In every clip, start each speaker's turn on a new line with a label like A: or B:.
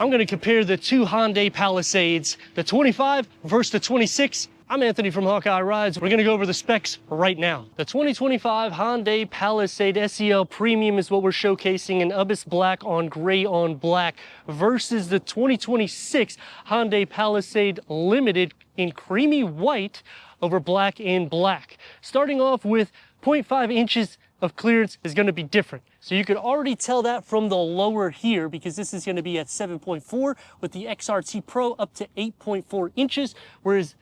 A: I'm going to compare the two Hyundai Palisades, the 25 versus the 26. I'm Anthony from Hawkeye Rides. We're going to go over the specs right now. The 2025 Hyundai Palisade SEL Premium is what we're showcasing in Ubis Black on gray on black versus the 2026 Hyundai Palisade Limited in creamy white over black and black. Starting off with 0.5 inches of clearance is going to be different. So you could already tell that from the lower here, because this is going to be at 7.4 with the XRT Pro up to 8.4 inches, whereas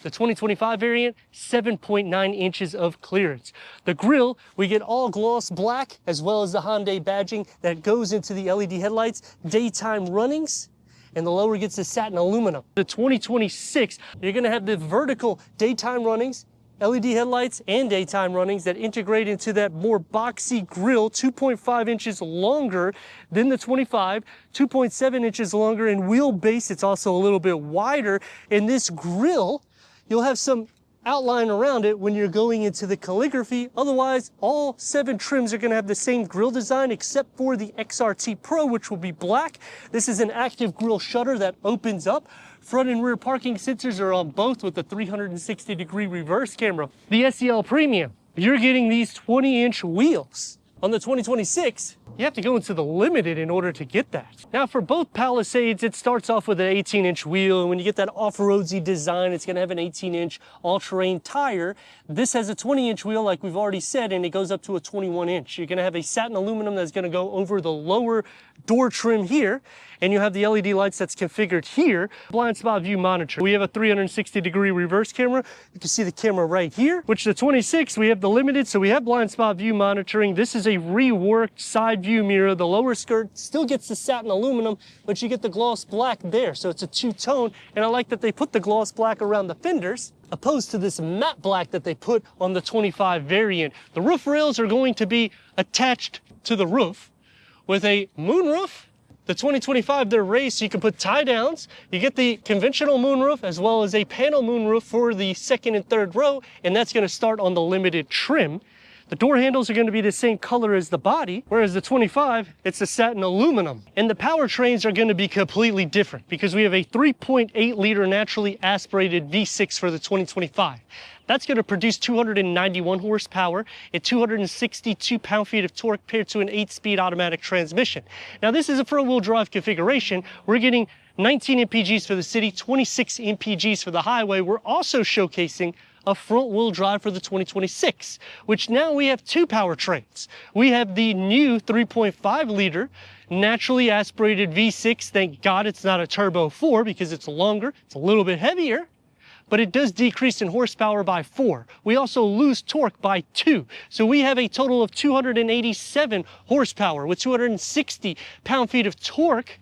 A: the 2025 variant, 7.9 inches of clearance. The grille, we get all gloss black, as well as the Hyundai badging that goes into the LED headlights, daytime runnings, and the lower gets the satin aluminum. The 2026, you're gonna have the vertical daytime runnings, LED headlights and daytime runnings that integrate into that more boxy grille, 2.5 inches longer than the 25, 2.7 inches longer in wheelbase. It's also a little bit wider. In this grille, you'll have some outline around it when you're going into the calligraphy. Otherwise, all 7 trims are going to have the same grille design except for the XRT Pro, which will be black. This is an active grille shutter that opens up. Front and rear parking sensors are on both with the 360-degree reverse camera. The SEL Premium, you're getting these 20-inch wheels. On the 2026, you have to go into the Limited in order to get that. Now for both Palisades, it starts off with an 18-inch wheel, and when you get that off-roadsy design, it's gonna have an 18-inch all-terrain tire. This has a 20-inch wheel, like we've already said, and it goes up to a 21-inch. You're gonna have a satin aluminum that's gonna go over the lower door trim here, and you have the LED lights that's configured here. Blind spot view monitor. We have a 360-degree reverse camera. You can see the camera right here, which the 26, we have the Limited, so we have blind spot view monitoring. This is a reworked side view mirror. The lower skirt still gets the satin aluminum, but you get the gloss black there, so it's a two-tone, and I like that they put the gloss black around the fenders, opposed to this matte black that they put on the 25 variant. The roof rails are going to be attached to the roof with a moonroof. The 2025, they're raised so you can put tie downs. You get the conventional moonroof as well as a panel moonroof for the second and third row, and that's gonna start on the Limited trim. The door handles are gonna be the same color as the body, whereas the 25, it's the satin aluminum. And the powertrains are gonna be completely different because we have a 3.8 liter naturally aspirated V6 for the 2025. That's gonna produce 291 horsepower and 262 pound-feet of torque paired to an 8-speed automatic transmission. Now this is a front-wheel drive configuration. We're getting 19 MPGs for the city, 26 MPGs for the highway. We're also showcasing a front-wheel drive for the 2026, which now we have 2 powertrains. We have the new 3.5 liter naturally aspirated V6. Thank God it's not a turbo 4 because it's longer, it's a little bit heavier, but it does decrease in horsepower by 4. We also lose torque by 2. So we have a total of 287 horsepower with 260 pound-feet of torque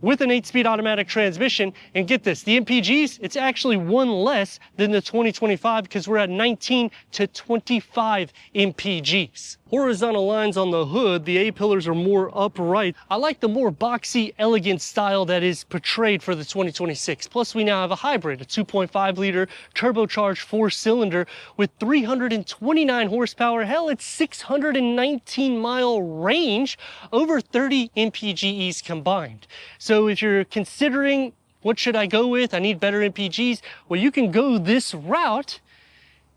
A: with an 8-speed automatic transmission. And get this, the MPGs, it's actually 1 less than the 2025 because we're at 19 to 25 MPGs. Horizontal lines on the hood, the A-pillars are more upright. I like the more boxy, elegant style that is portrayed for the 2026. Plus, we now have a hybrid, a 2.5 liter turbocharged 4-cylinder with 329 horsepower. Hell, it's 619 mile range, over 30 MPGs combined. So if you're considering what should I go with, I need better MPGs, well, you can go this route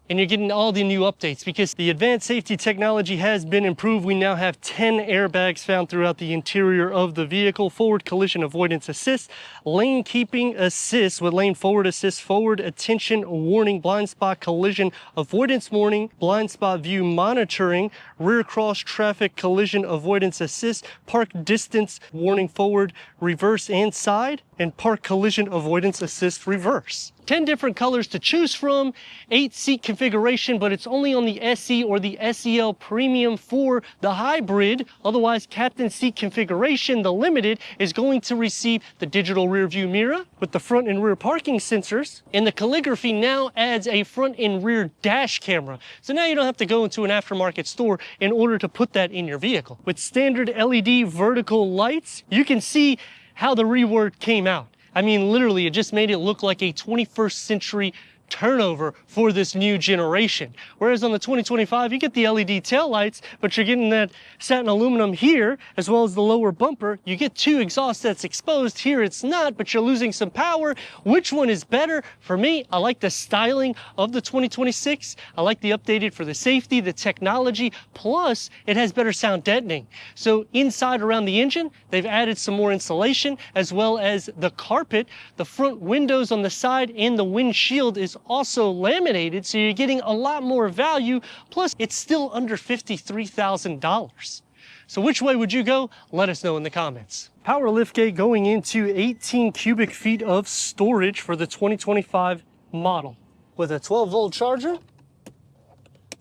A: and you're getting all the new updates because the advanced safety technology has been improved. We now have 10 airbags found throughout the interior of the vehicle, forward collision avoidance assist, lane keeping assist with lane forward assist, forward attention warning, blind spot collision avoidance warning, blind spot view monitoring, rear cross traffic collision avoidance assist, park distance warning forward, reverse and side, and park collision avoidance assist reverse. 10 different colors to choose from, 8-seat configuration, but it's only on the SE or the SEL Premium for the hybrid. Otherwise, captain seat configuration, the Limited, is going to receive the digital rear view mirror with the front and rear parking sensors. And the calligraphy now adds a front and rear dash camera. So now you don't have to go into an aftermarket store in order to put that in your vehicle. With standard LED vertical lights, you can see how the rework came out. I mean, literally, it just made it look like a 21st century turnover for this new generation. Whereas on the 2025, you get the LED taillights, but you're getting that satin aluminum here, as well as the lower bumper. You get two exhaust sets exposed. Here it's not, but you're losing some power. Which one is better? For me, I like the styling of the 2026. I like the updated for the safety, the technology, plus it has better sound deadening. So inside around the engine, they've added some more insulation, as well as the carpet. The front windows on the side and the windshield is also laminated, so you're getting a lot more value, plus it's still under $53,000. So which way would you go? Let us know in the comments. Power liftgate going into 18 cubic feet of storage for the 2025 model. With a 12-volt charger,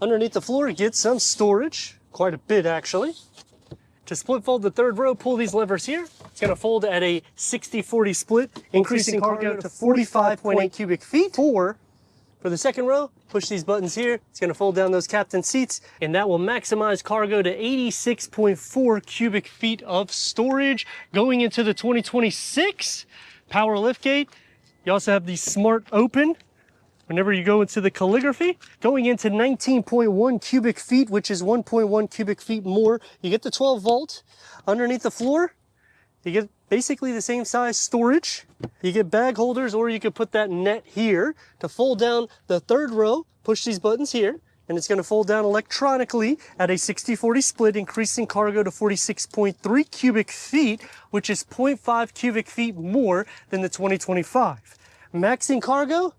A: underneath the floor, you get some storage, quite a bit actually. To split fold the third row, pull these levers here. It's gonna fold at a 60-40 split, increasing cargo to 45.8 cubic feet. For the second row, push these buttons here. It's gonna fold down those captain seats, and that will maximize cargo to 86.4 cubic feet of storage. Going into the 2026 power liftgate, you also have the smart open. Whenever you go into the calligraphy, going into 19.1 cubic feet, which is 1.1 cubic feet more. You get the 12 volt. Underneath the floor, you get basically the same size storage. You get bag holders, or you could put that net here to fold down the third row. Push these buttons here, and it's gonna fold down electronically at a 60-40 split, increasing cargo to 46.3 cubic feet, which is 0.5 cubic feet more than the 2025. Maxing cargo,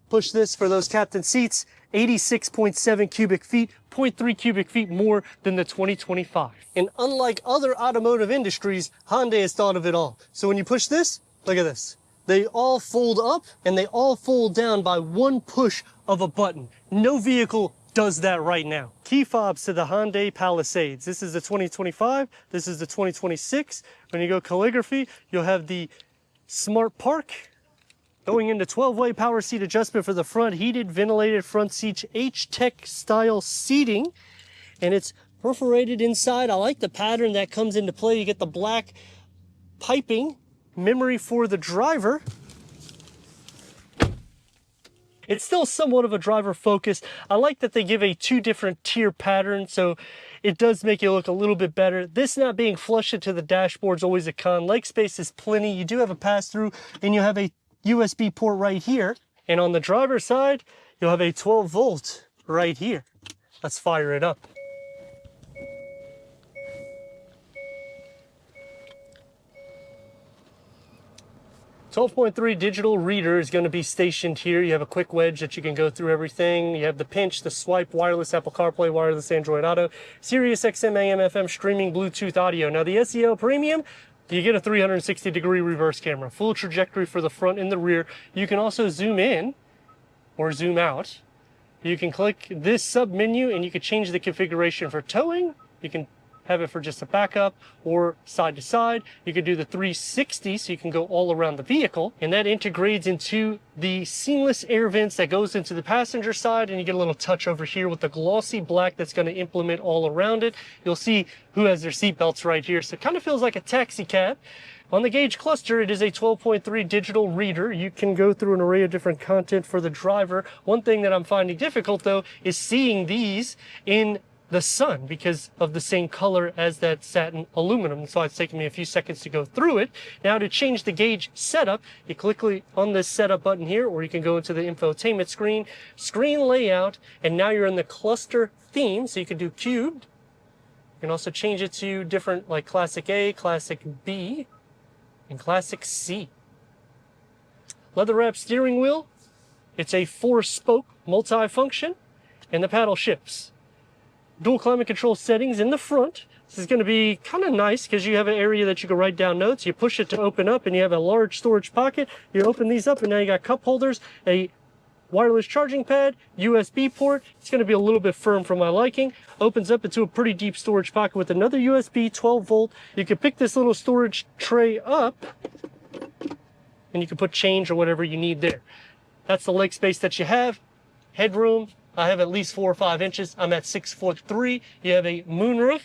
A: push this for those captain seats, 86.7 cubic feet, 0.3 cubic feet more than the 2025. And unlike other automotive industries, Hyundai has thought of it all. So when you push this, look at this. They all fold up and they all fold down by one push of a button. No vehicle does that right now. Key fobs to the Hyundai Palisades. This is the 2025, this is the 2026. When you go calligraphy, you'll have the Smart Park. Going into 12-way power seat adjustment for the front, heated, ventilated front seats, H-Tech style seating, and it's perforated inside. I like the pattern that comes into play. You get the black piping, memory for the driver. It's still somewhat of a driver focus. I like that they give a two different tier pattern, so it does make it look a little bit better. This not being flush into the dashboard is always a con. Leg space is plenty. You do have a pass-through, and you have a USB port right here. And on the driver's side, you'll have a 12 volt right here. Let's fire it up. .3 digital reader is going to be stationed here. You have a quick wedge that you can go through everything. You have the pinch, the swipe, wireless Apple CarPlay, wireless Android Auto, Sirius XM, AM, FM, streaming, Bluetooth audio. Now the SEL Premium, you get a 360-degree reverse camera, full trajectory for the front and the rear. You can also zoom in or zoom out. You can click this sub menu and you can change the configuration for towing. You can have it for just a backup or side to side. You can do the 360, so you can go all around the vehicle, and that integrates into the seamless air vents that goes into the passenger side, and you get a little touch over here with the glossy black that's going to implement all around it. You'll see who has their seat belts right here, so it kind of feels like a taxi cab. On the gauge cluster, it is a 12.3 digital reader. You can go through an array of different content for the driver. One thing that I'm finding difficult, though, is seeing these in the sun because of the same color as that satin aluminum. So it's taken me a few seconds to go through it. Now to change the gauge setup, you click on this setup button here, or you can go into the infotainment screen, screen layout, and now you're in the cluster theme. So you can do cubed. You can also change it to different, like Classic A, Classic B, and Classic C. Leather wrap steering wheel. It's a 4-spoke multi-function, and the paddle shifts. Dual climate control settings in the front. This is going to be kind of nice because you have an area that you can write down notes. You push it to open up and you have a large storage pocket. You open these up and now you got cup holders, a wireless charging pad, USB port. It's going to be a little bit firm for my liking. Opens up into a pretty deep storage pocket with another USB 12 volt. You can pick this little storage tray up and you can put change or whatever you need there. That's the leg space that you have. Headroom, I have at least 4 or 5 inches. I'm at 6'3". You have a moonroof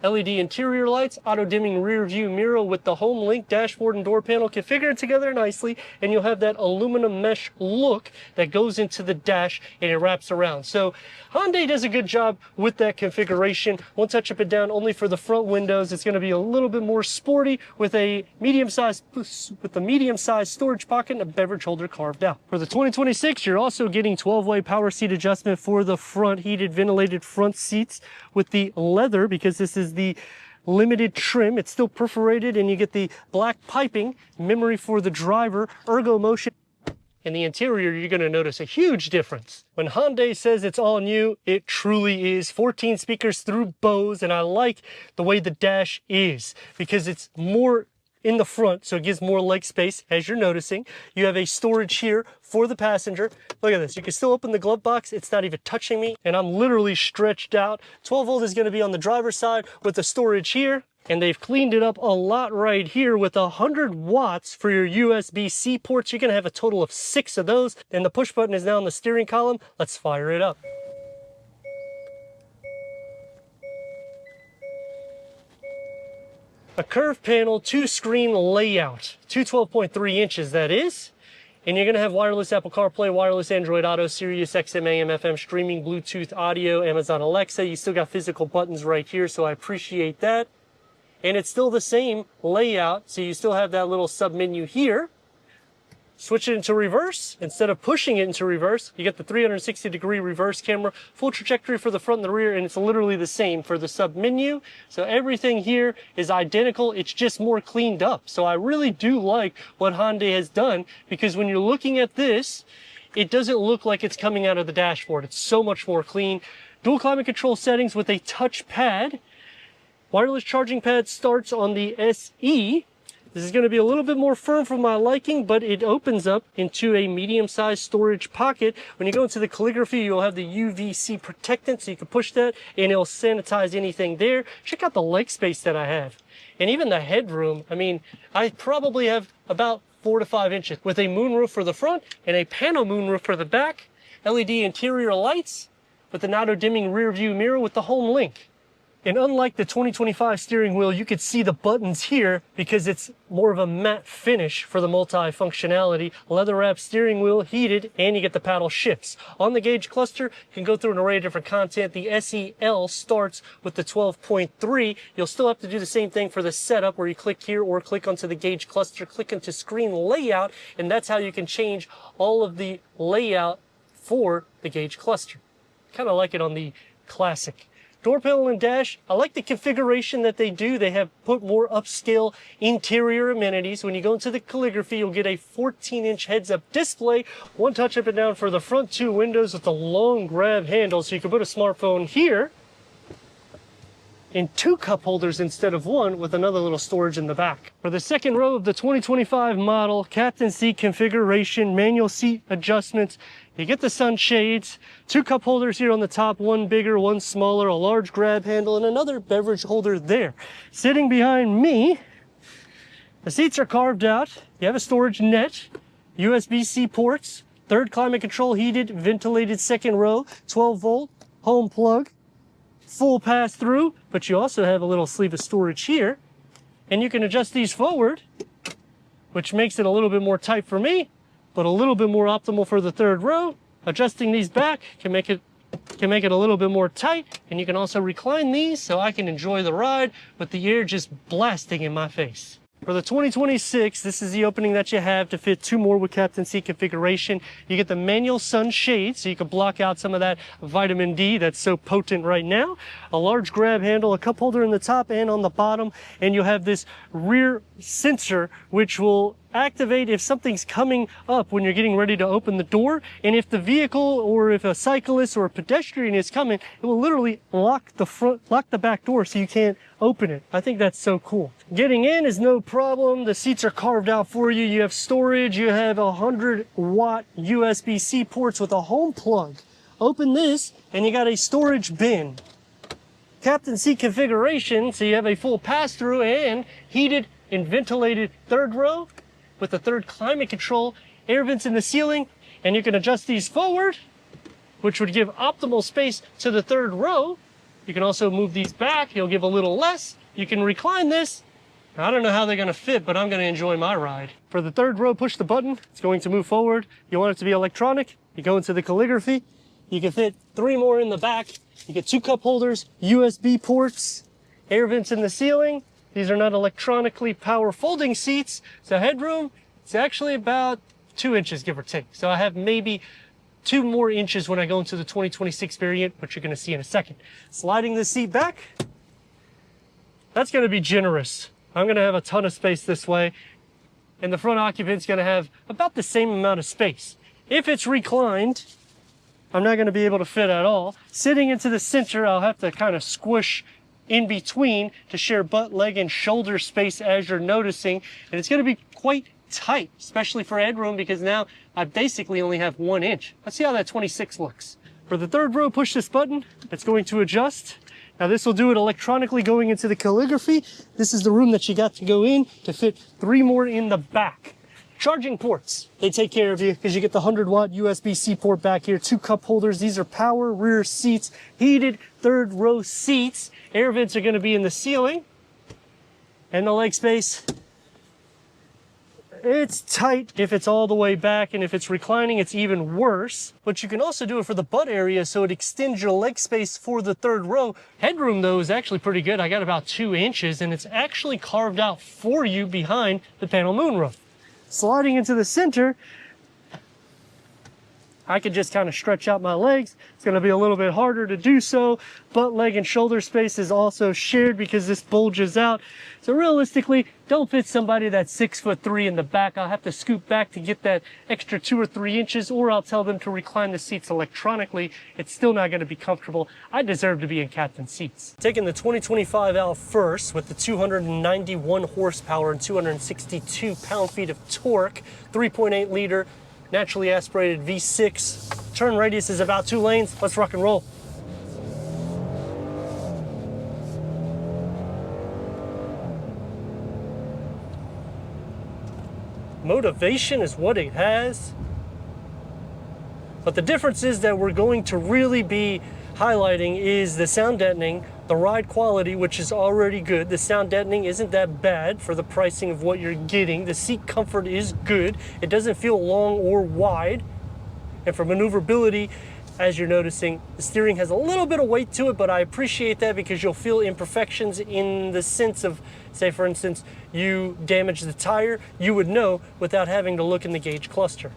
A: LED interior lights, auto dimming rear view mirror with the home link dashboard and door panel configured together nicely, and you'll have that aluminum mesh look that goes into the dash and it wraps around. So Hyundai does a good job with that configuration. One touch up and down only for the front windows. It's going to be a little bit more sporty with a medium-sized storage pocket and a beverage holder carved out. For the 2026, you're also getting 12-way power seat adjustment for the front, heated ventilated front seats with the leather, because this is the limited trim. It's still perforated, and you get the black piping, memory for the driver, ergo motion. In the interior, you're going to notice a huge difference. When Hyundai says it's all new, it truly is. 14 speakers through Bose, and I like the way the dash is because it's more in the front, so it gives more leg space, as you're noticing. You have a storage here for the passenger. Look at this. You can still open the glove box. It's not even touching me, and I'm literally stretched out. 12 volt is going to be on the driver's side with the storage here, and they've cleaned it up a lot right here with 100 watts for your USB-C ports. You're going to have a total of 6 of those, and the push button is now on the steering column. Let's fire it up. A curved panel, 2-screen layout, 12.3 inches that is. And you're gonna have wireless Apple CarPlay, wireless Android Auto, Sirius XM, AM, FM, streaming, Bluetooth, audio, Amazon Alexa. You still got physical buttons right here, so I appreciate that. And it's still the same layout, so you still have that little sub menu here. Switch it into reverse. Instead of pushing it into reverse, you get the 360-degree reverse camera, full trajectory for the front and the rear, and it's literally the same for the sub menu. So everything here is identical. It's just more cleaned up. So I really do like what Hyundai has done, because when you're looking at this, it doesn't look like it's coming out of the dashboard. It's so much more clean. Dual climate control settings with a touch pad. Wireless charging pad starts on the SE. This is going to be a little bit more firm for my liking, but it opens up into a medium-sized storage pocket. When you go into the calligraphy, you'll have the UVC protectant, so you can push that and it'll sanitize anything there. Check out the leg space that I have. And even the headroom, I mean, I probably have about 4 to 5 inches with a moonroof for the front and a panel moonroof for the back. LED interior lights with an auto-dimming rear view mirror with the home link. And unlike the 2025 steering wheel, you could see the buttons here because it's more of a matte finish for the multi-functionality. Leather wrapped steering wheel, heated, and you get the paddle shifts. On the gauge cluster, you can go through an array of different content. The SEL starts with the 12.3. You'll still have to do the same thing for the setup, where you click here or click onto the gauge cluster, click into screen layout, and that's how you can change all of the layout for the gauge cluster. Kind of like it on the Classic. Door panel and dash, I like the configuration that they do. They have put more upscale interior amenities. When you go into the calligraphy, you'll get a 14-inch heads-up display, one touch up and down for the front 2 windows with a long grab handle, so you can put a smartphone here, and 2 cup holders instead of 1 with another little storage in the back. For the second row of the 2025 model, captain seat configuration, manual seat adjustments, you get the sunshades, 2 cup holders here on the top, 1 bigger, 1 smaller, a large grab handle, and another beverage holder there. Sitting behind me, the seats are carved out. You have a storage net, USB-C ports, 3rd climate control heated, ventilated 2nd row, 12 volt, home plug, full pass through, but you also have a little sleeve of storage here, and you can adjust these forward, which makes it a little bit more tight for me, but a little bit more optimal for the 3rd row. Adjusting these back can make it a little bit more tight, and you can also recline these so I can enjoy the ride with the air just blasting in my face. For the 2026, this is the opening that you have to fit 2 more with captain seat configuration. You get the manual sunshade, so you can block out some of that vitamin D that's so potent right now. A large grab handle, a cup holder in the top and on the bottom, and you'll have this rear sensor which will activate if something's coming up when you're getting ready to open the door. And if the vehicle or if a cyclist or a pedestrian is coming, it will literally lock the back door so you can't open it. I think that's so cool. Getting in is no problem. The seats are carved out for you. You have storage. You have 100-watt USB-C ports with a home plug. Open this and you got a storage bin. Captain seat configuration, so you have a full pass-through and heated and ventilated 3rd row with the 3rd climate control, air vents in the ceiling, and you can adjust these forward, which would give optimal space to the 3rd row. You can also move these back. You'll give a little less. You can recline this. I don't know how they're gonna fit, but I'm gonna enjoy my ride. For the third row, push the button. It's going to move forward. You want it to be electronic. You go into the calligraphy. You can fit 3 more in the back. You get 2 cup holders, USB ports, air vents in the ceiling. These are not electronically power folding seats. So headroom, it's actually about 2 inches, give or take. So I have maybe 2 more inches when I go into the 2026 variant, which you're gonna see in a second. Sliding the seat back, that's gonna be generous. I'm gonna have a ton of space this way, and the front occupant's gonna have about the same amount of space. If it's reclined, I'm not gonna be able to fit at all. Sitting into the center, I'll have to kind of squish in between to share butt, leg, and shoulder space as you're noticing, and it's gonna be quite tight, especially for headroom, because now I basically only have 1 inch. Let's see how that 26 looks. For the third row, push this button. It's going to adjust. Now this will do it electronically going into the calligraphy. This is the room that you got to go in to fit 3 more in the back. Charging ports, they take care of you because you get the 100-watt USB-C port back here, 2 cup holders. These are power rear seats, heated third row seats. Air vents are gonna be in the ceiling. And the leg space, it's tight if it's all the way back, and if it's reclining, it's even worse. But you can also do it for the butt area, so it extends your leg space for the third row. Headroom, though, is actually pretty good. I got about 2 inches, and it's actually carved out for you behind the panel moonroof. Sliding into the center, I could just kind of stretch out my legs. It's gonna be a little bit harder to do so. Butt, leg, and shoulder space is also shared because this bulges out. So realistically, don't fit somebody that's 6'3" in the back. I'll have to scoot back to get that extra 2 or 3 inches, or I'll tell them to recline the seats electronically. It's still not gonna be comfortable. I deserve to be in captain seats. Taking the 2025 out first with the 291 horsepower and 262 pound-feet of torque, 3.8 liter, naturally aspirated V6. Turn radius is about 2 lanes. Let's rock and roll. Motivation is what it has. But the difference is that we're going to really be highlighting is the sound deadening, the ride quality, which is already good. The sound deadening isn't that bad for the pricing of what you're getting. The seat comfort is good. It doesn't feel long or wide. And for maneuverability, as you're noticing, the steering has a little bit of weight to it, but I appreciate that because you'll feel imperfections in the sense of, say for instance, you damage the tire, you would know without having to look in the gauge cluster.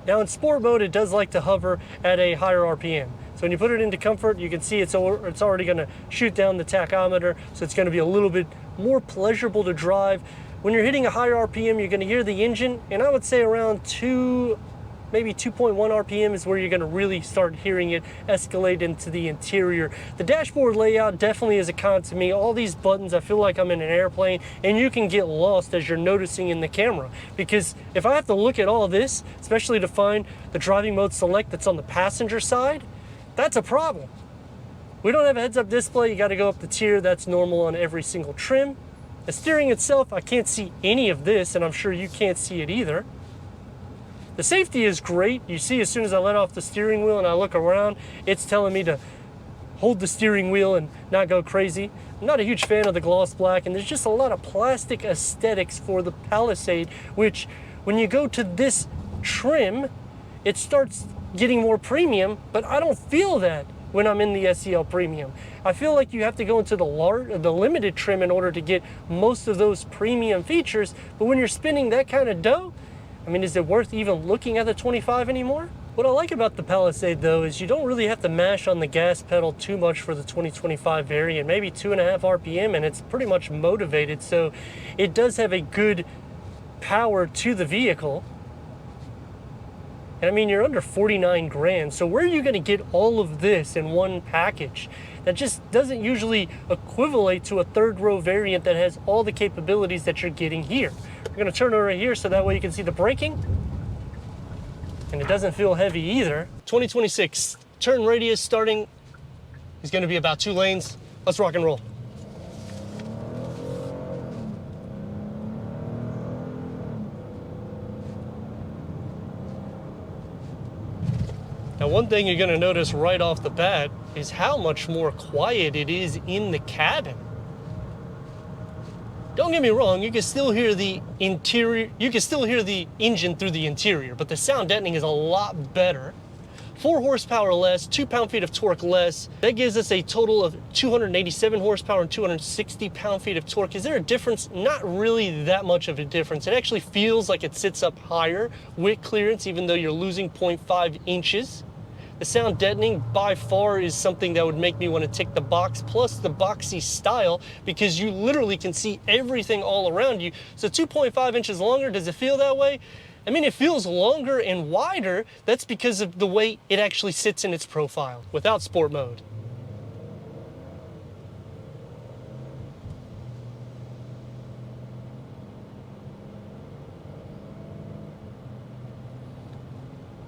A: Now in sport mode, it does like to hover at a higher RPM. So when you put it into comfort, you can see it's already gonna shoot down the tachometer, so it's gonna be a little bit more pleasurable to drive. When you're hitting a higher RPM, you're gonna hear the engine, and I would say around 2, maybe 2.1 RPM is where you're gonna really start hearing it escalate into the interior. The dashboard layout definitely is a con to me. All these buttons, I feel like I'm in an airplane, and you can get lost as you're noticing in the camera. Because if I have to look at all this, especially to find the driving mode select that's on the passenger side, that's a problem. We don't have a heads-up display. You gotta go up the tier. That's normal on every single trim. The steering itself, I can't see any of this, and I'm sure you can't see it either. The safety is great. You see, as soon as I let off the steering wheel and I look around, it's telling me to hold the steering wheel and not go crazy. I'm not a huge fan of the gloss black, and there's just a lot of plastic aesthetics for the Palisade, which when you go to this trim, it starts getting more premium, but I don't feel that when I'm in the SEL Premium. I feel like you have to go into the limited trim in order to get most of those premium features, but when you're spending that kind of dough, I mean, is it worth even looking at the 25 anymore? What I like about the Palisade though is you don't really have to mash on the gas pedal too much for the 2025 variant, maybe 2.5 RPM, and it's pretty much motivated, so it does have a good power to the vehicle. And I mean, you're under 49 grand, so where are you gonna get all of this in one package? That just doesn't usually equivalent to a third row variant that has all the capabilities that you're getting here. We're gonna turn over here so that way you can see the braking. And it doesn't feel heavy either. 2026, turn radius starting is gonna be about 2 lanes. Let's rock and roll. Now, one thing you're gonna notice right off the bat is how much more quiet it is in the cabin. Don't get me wrong, you can still hear the interior, you can still hear the engine through the interior, but the sound deadening is a lot better. 4 horsepower less, 2 pound-feet of torque less. That gives us a total of 287 horsepower and 260 pound-feet of torque. Is there a difference? Not really that much of a difference. It actually feels like it sits up higher with clearance, even though you're losing 0.5 inches. The sound deadening by far is something that would make me want to tick the box, plus the boxy style, because you literally can see everything all around you. So 2.5 inches longer, does it feel that way? I mean, it feels longer and wider. That's because of the way it actually sits in its profile without sport mode.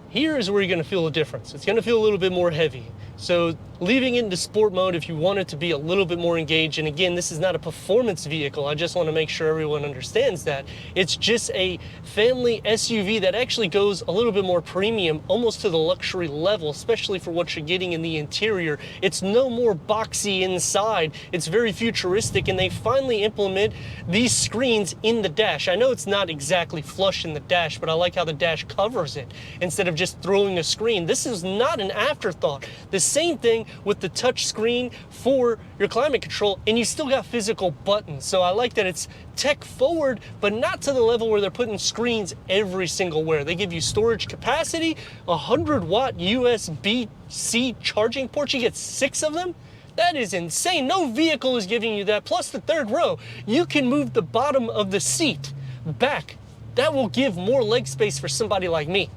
A: Here is where you're gonna feel a difference. It's gonna feel a little bit more heavy. So leaving it into sport mode if you want it to be a little bit more engaged, and again, this is not a performance vehicle, I just wanna make sure everyone understands that. It's just a family SUV that actually goes a little bit more premium, almost to the luxury level, especially for what you're getting in the interior. It's no more boxy inside, it's very futuristic, and they finally implement these screens in the dash. I know it's not exactly flush in the dash, but I like how the dash covers it instead of just throwing a screen. This is not an afterthought. The same thing with the touch screen for your climate control, and you still got physical buttons. So I like that it's tech forward, but not to the level where they're putting screens every single where. They give you storage capacity, 100-watt USB-C charging ports. You get 6 of them. That is insane. No vehicle is giving you that. Plus the third row, you can move the bottom of the seat back. That will give more leg space for somebody like me.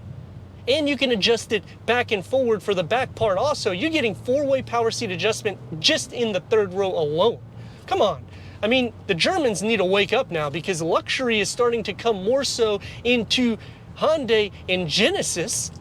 A: And you can adjust it back and forward for the back part also. You're getting 4-way power seat adjustment just in the third row alone. Come on. I mean, the Germans need to wake up now, because luxury is starting to come more so into Hyundai and Genesis,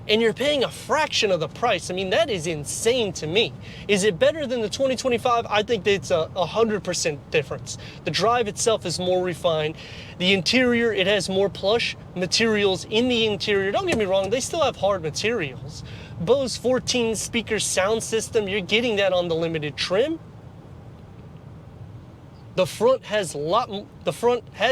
A: and you're paying a fraction of the price. I mean, that is insane to me. Is it better than the 2025? I think that it's a 100% difference. The drive itself is more refined. The interior, it has more plush materials in the interior. Don't get me wrong, they still have hard materials. Bose 14 speaker sound system, you're getting that on the limited trim. The front has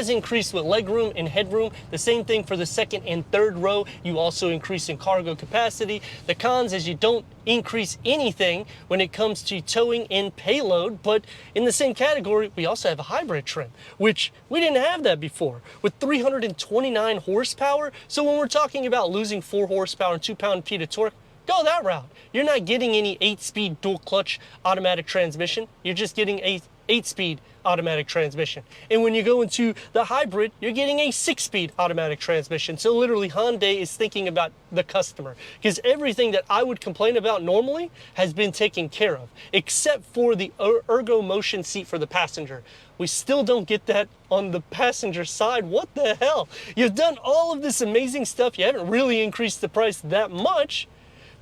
A: increased with legroom and headroom. The same thing for the second and third row. You also increase in cargo capacity. The cons is you don't increase anything when it comes to towing and payload, but in the same category, we also have a hybrid trim, which we didn't have that before, with 329 horsepower. So when we're talking about losing 4 horsepower and 2 pound-feet of torque, go that route. You're not getting any 8-speed dual clutch automatic transmission. You're just getting a 8-speed automatic transmission. And when you go into the hybrid, you're getting a 6-speed automatic transmission. So literally Hyundai is thinking about the customer, because everything that I would complain about normally has been taken care of, except for the ergo motion seat for the passenger. We still don't get that on the passenger side. What the hell? You've done all of this amazing stuff. You haven't really increased the price that much,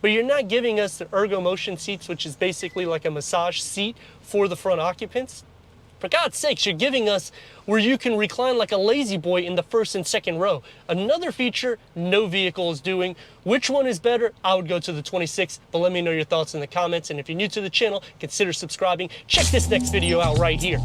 A: but you're not giving us the ergo motion seats, which is basically like a massage seat for the front occupants. For God's sakes, you're giving us where you can recline like a lazy boy in the first and second row. Another feature no vehicle is doing. Which one is better? I would go to the 26, but let me know your thoughts in the comments. And if you're new to the channel, consider subscribing. Check this next video out right here.